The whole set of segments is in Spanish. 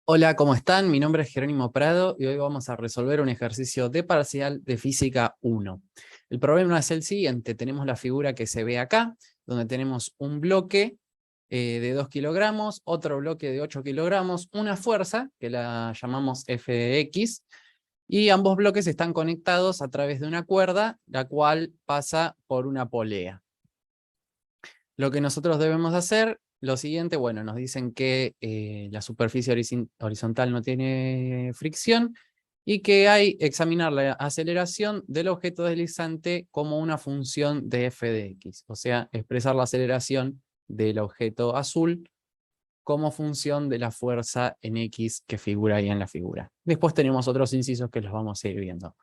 Hola, ¿cómo están? Mi nombre es Jerónimo Prado y hoy vamos a resolver un ejercicio de parcial de Física 1. El problema es el siguiente, tenemos la figura que se ve acá, donde tenemos un bloque de 2 kilogramos, otro bloque de 8 kilogramos, una fuerza, que la llamamos F de X, y ambos bloques están conectados a través de una cuerda, la cual pasa por una polea. Lo que nosotros debemos hacer, lo siguiente, bueno, nos dicen que la superficie horizontal no tiene fricción y que hay que examinar la aceleración del objeto deslizante como una función de f de x, o sea, expresar la aceleración del objeto azul como función de la fuerza en x que figura ahí en la figura. Después tenemos otros incisos que los vamos a ir viendo.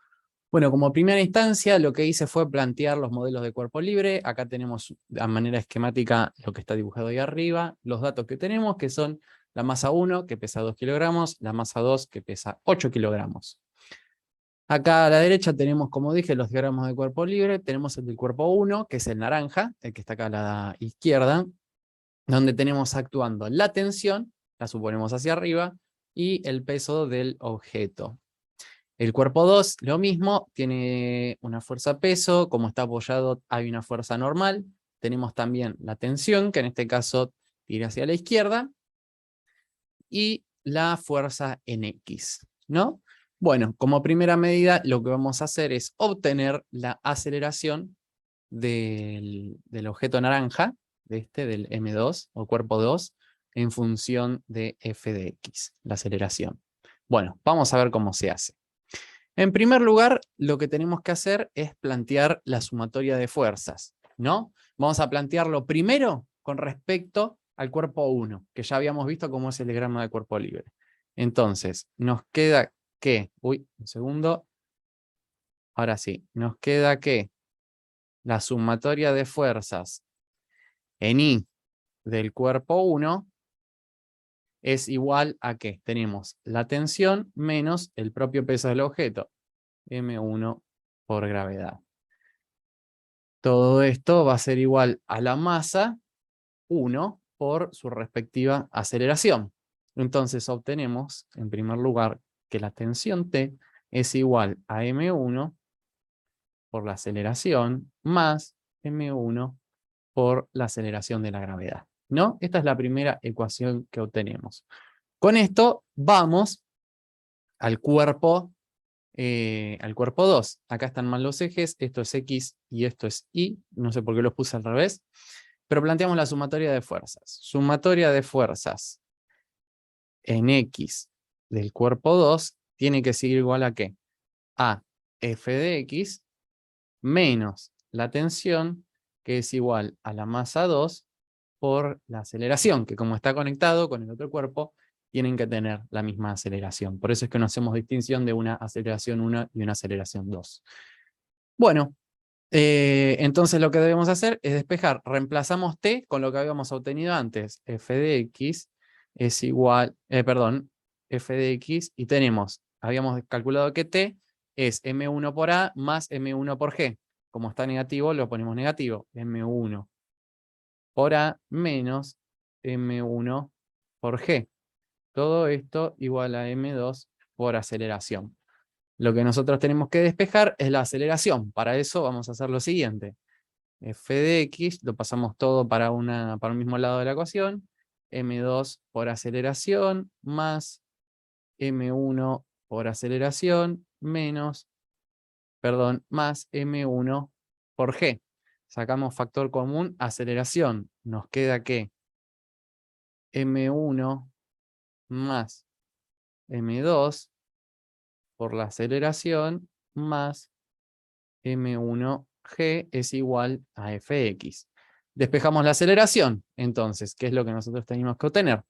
Bueno, como primera instancia lo que hice fue plantear los modelos de cuerpo libre. Acá tenemos de manera esquemática lo que está dibujado ahí arriba, los datos que tenemos, que son la masa 1, que pesa 2 kilogramos, la masa 2, que pesa 8 kilogramos. Acá a la derecha tenemos, como dije, los diagramas de cuerpo libre. Tenemos el del cuerpo 1, que es el naranja, el que está acá a la izquierda, donde tenemos actuando la tensión, la suponemos hacia arriba, y el peso del objeto. El cuerpo 2, lo mismo, tiene una fuerza-peso, como está apoyado hay una fuerza normal, tenemos también la tensión, que en este caso tira hacia la izquierda, y la fuerza en X, ¿no? Bueno, como primera medida lo que vamos a hacer es obtener la aceleración del objeto naranja, del M2 o cuerpo 2, en función de f de x, la aceleración. Bueno, vamos a ver cómo se hace. En primer lugar, lo que tenemos que hacer es plantear la sumatoria de fuerzas, ¿no? Vamos a plantearlo primero con respecto al cuerpo 1, que ya habíamos visto cómo es el diagrama de cuerpo libre. Entonces, nos queda que, un segundo, ahora sí, nos queda que la sumatoria de fuerzas en I del cuerpo 1 es igual a que tenemos la tensión menos el propio peso del objeto, M1 por gravedad. Todo esto va a ser igual a la masa 1 por su respectiva aceleración. Entonces obtenemos, en primer lugar, que la tensión T es igual a M1 por la aceleración más M1 por la aceleración de la gravedad, ¿no? Esta es la primera ecuación que obtenemos. Con esto vamos al cuerpo 2. Acá están mal los ejes, esto es X y esto es Y, no sé por qué los puse al revés, pero planteamos la sumatoria de fuerzas. Sumatoria de fuerzas en X del cuerpo 2 tiene que ser igual a ¿qué? A F de X menos la tensión, que es igual a la masa 2 por la aceleración, que como está conectado con el otro cuerpo, tienen que tener la misma aceleración. Por eso es que no hacemos distinción de una aceleración 1 y una aceleración 2. Bueno, entonces lo que debemos hacer es despejar. Reemplazamos T con lo que habíamos obtenido antes. F de X es igual, F de X, y habíamos calculado que T es M1 por A más M1 por G. Como está negativo, lo ponemos negativo. M1 por A menos M1 por G. Todo esto igual a M2 por aceleración. Lo que nosotros tenemos que despejar es la aceleración. Para eso vamos a hacer lo siguiente. F de X lo pasamos todo para un mismo lado de la ecuación. M2 por aceleración más M1 por aceleración más M1 por G. Sacamos factor común, aceleración. Nos queda que M1 más M2 por la aceleración más M1G es igual a Fx. Despejamos la aceleración, entonces, ¿qué es lo que nosotros tenemos que obtener?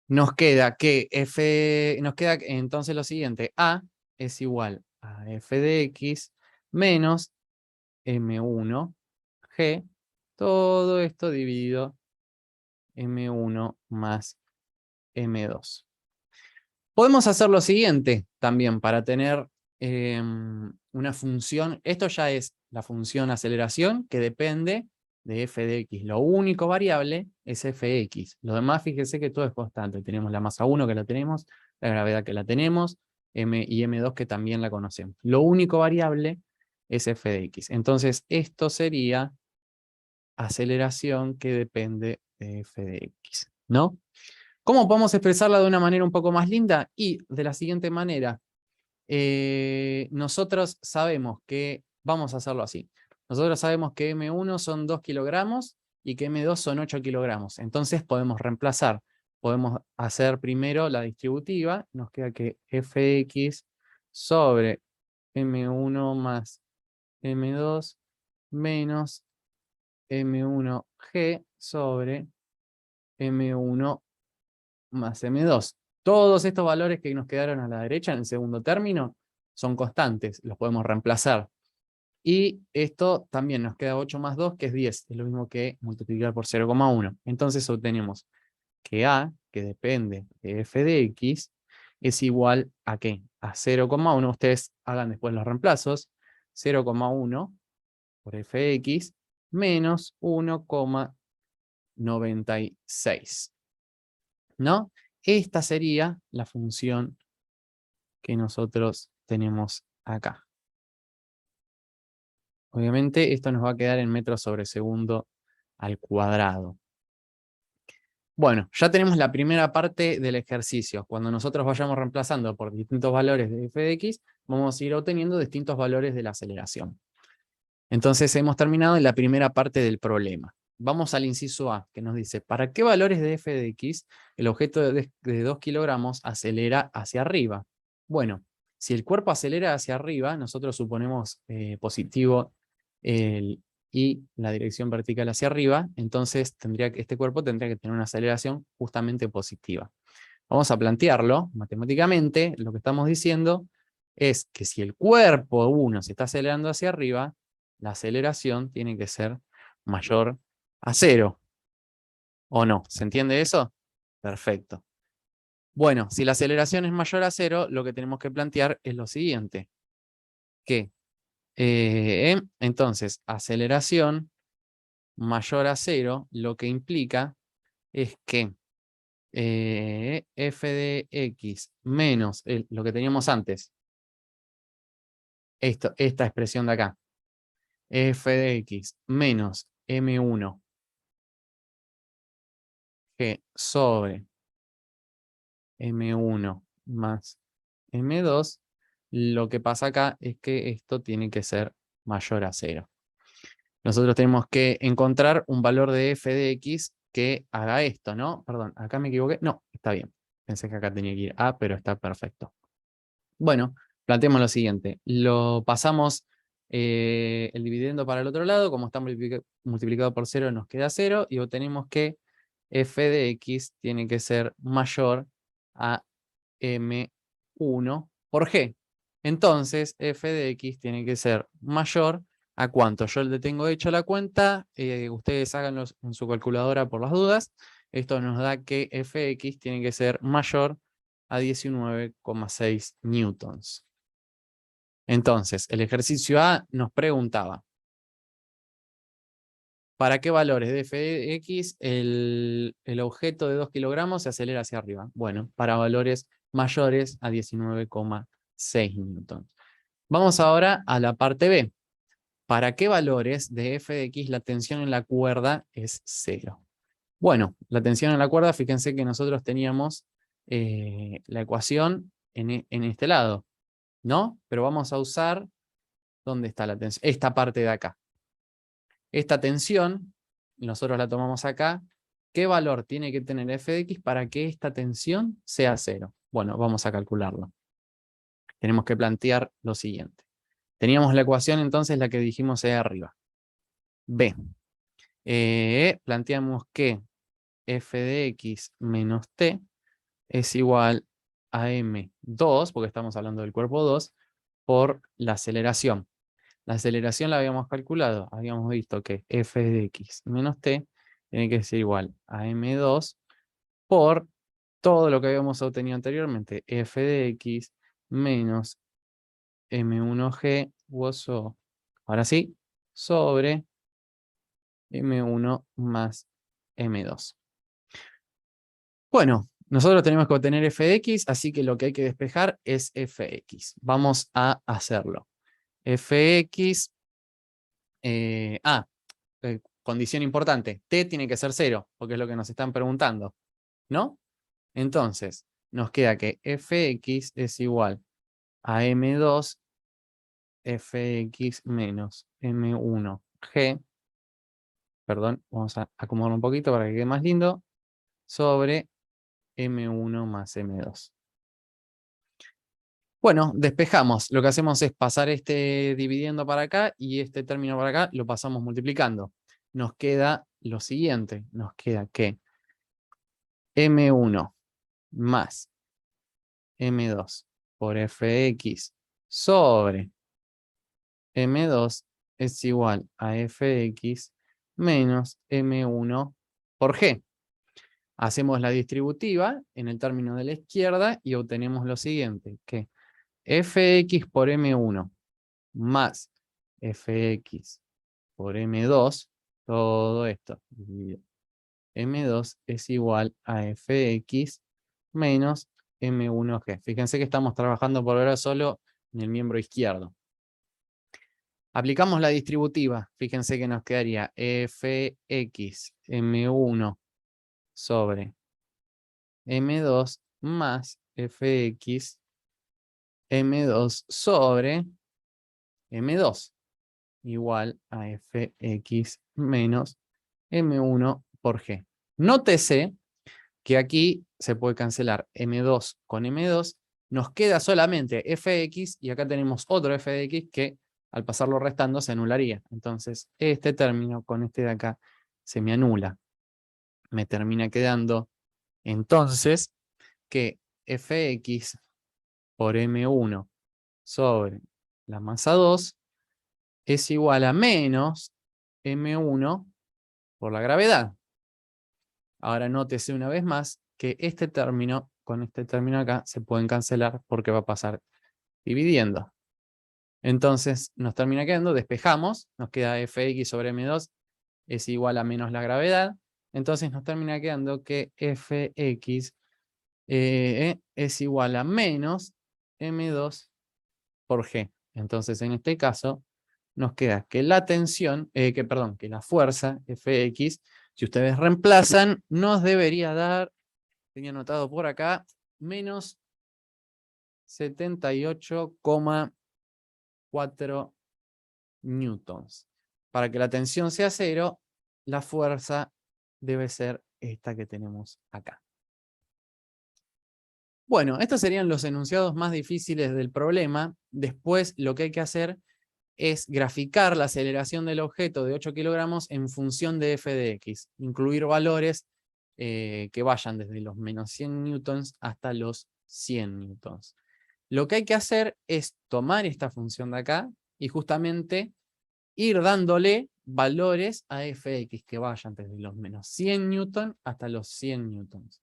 Nos queda entonces lo siguiente, A es igual a f de x menos M1G, todo esto dividido M1 más M2. Podemos hacer lo siguiente también para tener una función. Esto ya es la función aceleración que depende de f de x, lo único variable es fx. Lo demás, fíjese que todo es constante. Tenemos la masa 1 que la tenemos, la gravedad que la tenemos, m y m2 que también la conocemos. Lo único variable es f de x. Entonces, esto sería aceleración que depende de f de x, ¿no? ¿Cómo podemos expresarla de una manera un poco más linda? Y de la siguiente manera, nosotros sabemos que, vamos a hacerlo así, nosotros sabemos que M1 son 2 kilogramos y que M2 son 8 kilogramos. Entonces podemos reemplazar, podemos hacer primero la distributiva, nos queda que Fx sobre M1 más M2 menos M1G sobre M1 más M2. Todos estos valores que nos quedaron a la derecha en el segundo término son constantes, los podemos reemplazar. Y esto también nos queda 8 más 2, que es 10. Es lo mismo que multiplicar por 0,1. Entonces obtenemos que A, que depende de f de x, es igual a ¿qué? A 0,1. Ustedes hagan después los reemplazos. 0,1 por f de x menos 1,96. ¿No? Esta sería la función que nosotros tenemos acá. Obviamente esto nos va a quedar en metros sobre segundo al cuadrado. Bueno, ya tenemos la primera parte del ejercicio. Cuando nosotros vayamos reemplazando por distintos valores de f de x, vamos a ir obteniendo distintos valores de la aceleración. Entonces hemos terminado en la primera parte del problema. Vamos al inciso A, que nos dice, ¿para qué valores de f de x el objeto de 2 kilogramos acelera hacia arriba? Bueno, si el cuerpo acelera hacia arriba, nosotros suponemos positivo y la dirección vertical hacia arriba, entonces este cuerpo tendría que tener una aceleración justamente positiva. Vamos a plantearlo matemáticamente. Lo que estamos diciendo es que si el cuerpo 1 se está acelerando hacia arriba, la aceleración tiene que ser mayor a 0. ¿O no? ¿Se entiende eso? Perfecto. Bueno, si la aceleración es mayor a 0, lo que tenemos que plantear es lo siguiente. Que entonces, aceleración mayor a 0, lo que implica es que f de x menos lo que teníamos antes, esta expresión de acá, f de x menos m1 g sobre m1 más m2, lo que pasa acá es que esto tiene que ser mayor a 0. Nosotros tenemos que encontrar un valor de f de x que haga esto, ¿no? Perdón, acá me equivoqué. No, está bien. Pensé que acá tenía que ir a, pero está perfecto. Bueno, planteemos lo siguiente. Lo pasamos el dividendo para el otro lado. Como está multiplicado por 0, nos queda 0. Y obtenemos que f de x tiene que ser mayor a m1 por g. Entonces, f de x tiene que ser mayor a ¿cuánto? Yo le tengo hecho la cuenta. Ustedes háganlo en su calculadora por las dudas. Esto nos da que f de x tiene que ser mayor a 19,6 newtons. Entonces, el ejercicio A nos preguntaba, ¿para qué valores de f de x el objeto de 2 kilogramos se acelera hacia arriba? Bueno, para valores mayores a 19,6 newtons. Vamos ahora a la parte B. ¿Para qué valores de f de x la tensión en la cuerda es 0? Bueno, la tensión en la cuerda, fíjense que nosotros teníamos la ecuación en este lado, ¿no? Pero vamos a usar, ¿dónde está la tensión? Esta parte de acá. Esta tensión, nosotros la tomamos acá. ¿Qué valor tiene que tener f de x para que esta tensión sea 0? Bueno, vamos a calcularlo. Tenemos que plantear lo siguiente. Teníamos la ecuación entonces, la que dijimos ahí arriba. B. Planteamos que f de x menos t es igual a m2, porque estamos hablando del cuerpo 2, por la aceleración. La aceleración la habíamos calculado, habíamos visto que f de x menos t tiene que ser igual a m2 por todo lo que habíamos obtenido anteriormente, f de x menos m1g, ahora sí, sobre M1 más M2. Bueno, nosotros tenemos que obtener f de x, así que lo que hay que despejar es fx. Vamos a hacerlo. Fx, condición importante, t tiene que ser 0, porque es lo que nos están preguntando, ¿no? Entonces, nos queda que fx es igual a m2 fx menos m1g, perdón, vamos a acomodarlo un poquito para que quede más lindo, sobre m1 más m2. Bueno, despejamos. Lo que hacemos es pasar este dividiendo para acá y este término para acá lo pasamos multiplicando. Nos queda lo siguiente. Nos queda que m1 más m2 por fx sobre m2 es igual a fx menos m1 por g. Hacemos la distributiva en el término de la izquierda y obtenemos lo siguiente, que fx por m1 más fx por m2, todo esto, m2 es igual a fx menos m1g. Fíjense que estamos trabajando por ahora solo en el miembro izquierdo. Aplicamos la distributiva, fíjense que nos quedaría fx m1 sobre m2 más fx m2 sobre m2 igual a fx menos m1 por g. Nótese que aquí se puede cancelar m2 con m2, nos queda solamente fx y acá tenemos otro fx que al pasarlo restando se anularía. Entonces este término con este de acá se me anula. Me termina quedando entonces que fx por m1 sobre la masa 2 es igual a menos m1 por la gravedad. Ahora nótese una vez más que este término con este término acá se pueden cancelar porque va a pasar dividiendo. Entonces nos termina quedando, despejamos, nos queda fx sobre m2 es igual a menos la gravedad. Entonces nos termina quedando que fx es igual a menos m2 por g. Entonces en este caso nos queda que la tensión, que la fuerza Fx, si ustedes reemplazan, nos debería dar, tenía anotado por acá, menos 78,4 newtons. Para que la tensión sea 0, la fuerza debe ser esta que tenemos acá. Bueno, estos serían los enunciados más difíciles del problema. Después lo que hay que hacer es graficar la aceleración del objeto de 8 kilogramos en función de f de x, incluir valores que vayan desde los menos 100 newtons hasta los 100 newtons. Lo que hay que hacer es tomar esta función de acá y justamente ir dándole valores a fx que vayan desde los menos 100 newtons hasta los 100 newtons.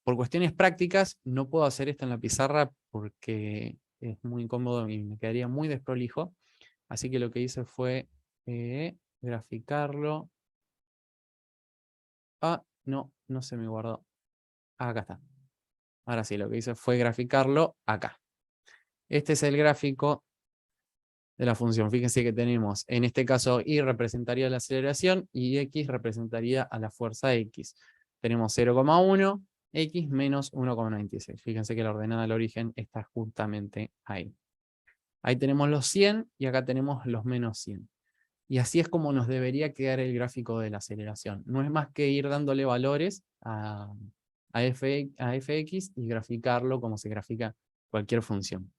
Por cuestiones prácticas no puedo hacer esto en la pizarra porque es muy incómodo y me quedaría muy desprolijo. Así que lo que hice fue graficarlo. No se me guardó. Acá está. Ahora sí, lo que hice fue graficarlo acá. Este es el gráfico de la función. Fíjense que tenemos, en este caso, y representaría la aceleración y x representaría a la fuerza x. Tenemos 0,1, x menos 1,96. Fíjense que la ordenada del origen está justamente ahí. Ahí tenemos los 100 y acá tenemos los menos 100. Y así es como nos debería quedar el gráfico de la aceleración. No es más que ir dándole valores a fx y graficarlo como se grafica cualquier función.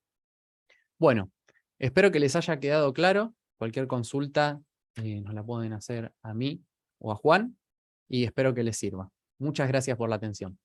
Bueno, espero que les haya quedado claro. Cualquier consulta nos la pueden hacer a mí o a Juan y espero que les sirva. Muchas gracias por la atención.